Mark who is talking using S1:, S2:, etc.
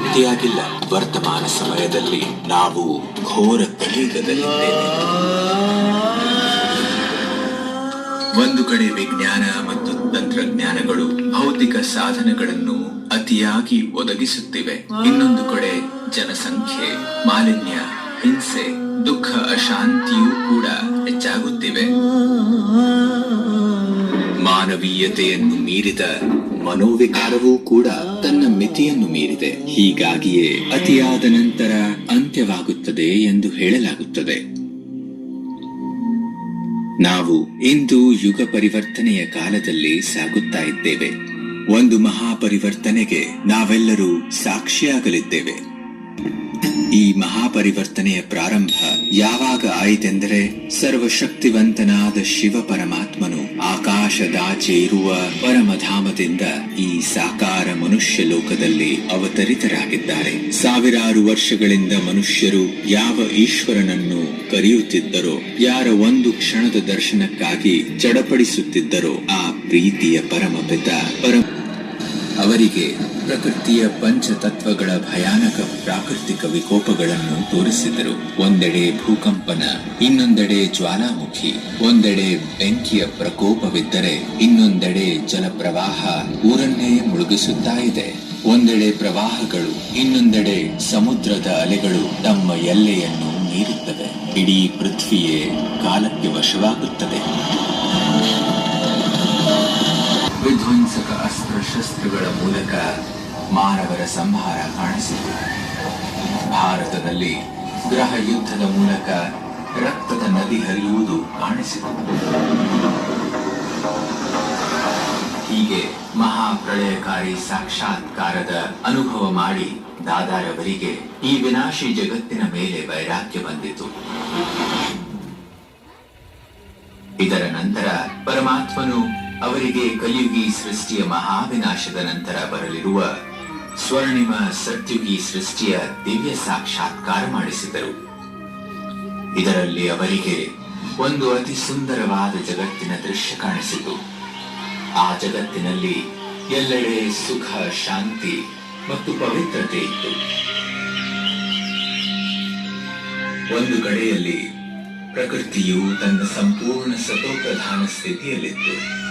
S1: ತೃಪ್ತಿಯಾಗಿಲ್ಲ. ವರ್ತಮಾನ ಸಮಯದಲ್ಲಿ ನಾವು ಘೋರ ಕಲಿಯುಗದಲ್ಲಿದ್ದೇವೆ. ಒಂದು ಕಡೆ ವಿಜ್ಞಾನ ಮತ್ತು ತಂತ್ರಜ್ಞಾನಗಳು ಭೌತಿಕ ಸಾಧನಗಳನ್ನು ಅತಿಯಾಗಿ ಒದಗಿಸುತ್ತಿವೆ. ಇನ್ನೊಂದು ಕಡೆ ಜನಸಂಖ್ಯೆ, ಮಾಲಿನ್ಯ, ಹಿಂಸೆ, ದುಃಖ, ಅಶಾಂತಿಯೂ ಕೂಡ ಹೆಚ್ಚಾಗುತ್ತಿವೆ. ಮಾನವೀಯತೆಯನ್ನು ಮೀರಿದ ಮನೋವಿಕಾರವೂ ಕೂಡ ತನ್ನ ಮಿತಿಯನ್ನು ಮೀರಿದೆ. ಹೀಗಾಗಿಯೇ ಅತಿಯಾದ ನಂತರ ಅಂತ್ಯವಾಗುತ್ತದೆ ಎಂದು ಹೇಳಲಾಗುತ್ತದೆ. ನಾವು ಇಂದು ಯುಗ ಪರಿವರ್ತನೆಯ ಕಾಲದಲ್ಲಿ ಸಾಗುತ್ತಾ ಇದ್ದೇವೆ. ಒಂದು ಮಹಾಪರಿವರ್ತನೆಗೆ ನಾವೆಲ್ಲರೂ ಸಾಕ್ಷಿಯಾಗಲಿದ್ದೇವೆ. ಈ ಮಹಾಪರಿವರ್ತನೆಯ ಪ್ರಾರಂಭ ಯಾವಾಗ ಆಯಿತೆಂದರೆ, ಸರ್ವಶಕ್ತಿವಂತನಾದ ಶಿವ ಪರಮಾತ್ಮನು ಆಕಾಶದಾಚೆ ಇರುವ ಪರಮಧಾಮದಿಂದ ಈ ಸಾಕಾರ ಮನುಷ್ಯ ಲೋಕದಲ್ಲಿ ಅವತರಿತರಾಗಿದ್ದಾರೆ. ಸಾವಿರಾರು ವರ್ಷಗಳಿಂದ ಮನುಷ್ಯರು ಯಾವ ಈಶ್ವರನನ್ನು ಕರೆಯುತ್ತಿದ್ದರೋ, ಯಾರ ಒಂದು ಕ್ಷಣದ ದರ್ಶನಕ್ಕಾಗಿ ಚಡಪಡಿಸುತ್ತಿದ್ದರೋ, ಆ ಪ್ರೀತಿಯ ಪರಮಪಿತ ಅವರಿಗೆ ಪ್ರಕೃತಿಯ ಪಂಚತತ್ವಗಳ ಭಯಾನಕ ಪ್ರಾಕೃತಿಕ ವಿಕೋಪಗಳನ್ನು ತೋರಿಸಿದರು. ಒಂದೆಡೆ ಭೂಕಂಪನ, ಇನ್ನೊಂದೆಡೆ ಜ್ವಾಲಾಮುಖಿ. ಒಂದೆಡೆ ಬೆಂಕಿಯ ಪ್ರಕೋಪವಿದ್ದರೆ ಇನ್ನೊಂದೆಡೆ ಜಲಪ್ರವಾಹ ಊರನ್ನೇ ಮುಳುಗಿಸುತ್ತಾ ಇದೆ. ಒಂದೆಡೆ ಪ್ರವಾಹಗಳು, ಇನ್ನೊಂದೆಡೆ ಸಮುದ್ರದ ಅಲೆಗಳು ತಮ್ಮ ಎಲ್ಲೆಯನ್ನು ಮೀರುತ್ತವೆ. ಇಡೀ ಪೃಥ್ವಿಯೇ ಕಾಲಕ್ಕೆ ವಶವಾಗುತ್ತದೆ. ವಿಧ್ವಂಸಕ ಅಸ್ತ್ರಶಸ್ತ್ರಗಳ ಮೂಲಕ ಮಾನವರ ಸಂಹಾರ ಕಾಣಿಸಿತು. ಭಾರತದಲ್ಲಿ ಗ್ರಹ ಯುದ್ಧದ ಮೂಲಕ ರಕ್ತದ ನದಿ ಹರಿಯುವುದು ಕಾಣಿಸಿತು. ಹೀಗೆ ಮಹಾಪ್ರಳಯಕಾರಿ ಸಾಕ್ಷಾತ್ಕಾರದ ಅನುಭವ ಮಾಡಿ ದಾದಾರವರಿಗೆ ಈ ವಿನಾಶಿ ಜಗತ್ತಿನ ಮೇಲೆ ವೈರಾಗ್ಯ ಬಂದಿತು. ಇದರ ನಂತರ ಪರಮಾತ್ಮನು ಅವರಿಗೆ ಕಲಿಯುಗಿ ಸೃಷ್ಟಿಯ ಮಹಾವಿನಾಶದ ನಂತರ ಬರಲಿರುವ ಸ್ವರ್ಣಿಮ ಸತ್ಯುಗಿ ಸೃಷ್ಟಿಯ ದಿವ್ಯ ಸಾಕ್ಷಾತ್ಕಾರ ಮಾಡಿಸಿದರು. ಇದರಲ್ಲಿ ಅವರಿಗೆ ಒಂದು ಅತಿ ಸುಂದರವಾದ ಜಗತ್ತಿನ ದೃಶ್ಯ ಕಾಣಿಸಿತು. ಆ ಜಗತ್ತಿನಲ್ಲಿ ಎಲ್ಲೆಡೆ ಸುಖ, ಶಾಂತಿ ಮತ್ತು ಪವಿತ್ರತೆ ಇತ್ತು. ಒಂದು ಕಡೆಯಲ್ಲಿ ಪ್ರಕೃತಿಯು ತನ್ನ ಸಂಪೂರ್ಣ ಸತೋಪ್ರಧಾನ ಸ್ಥಿತಿಯಲ್ಲಿತ್ತು.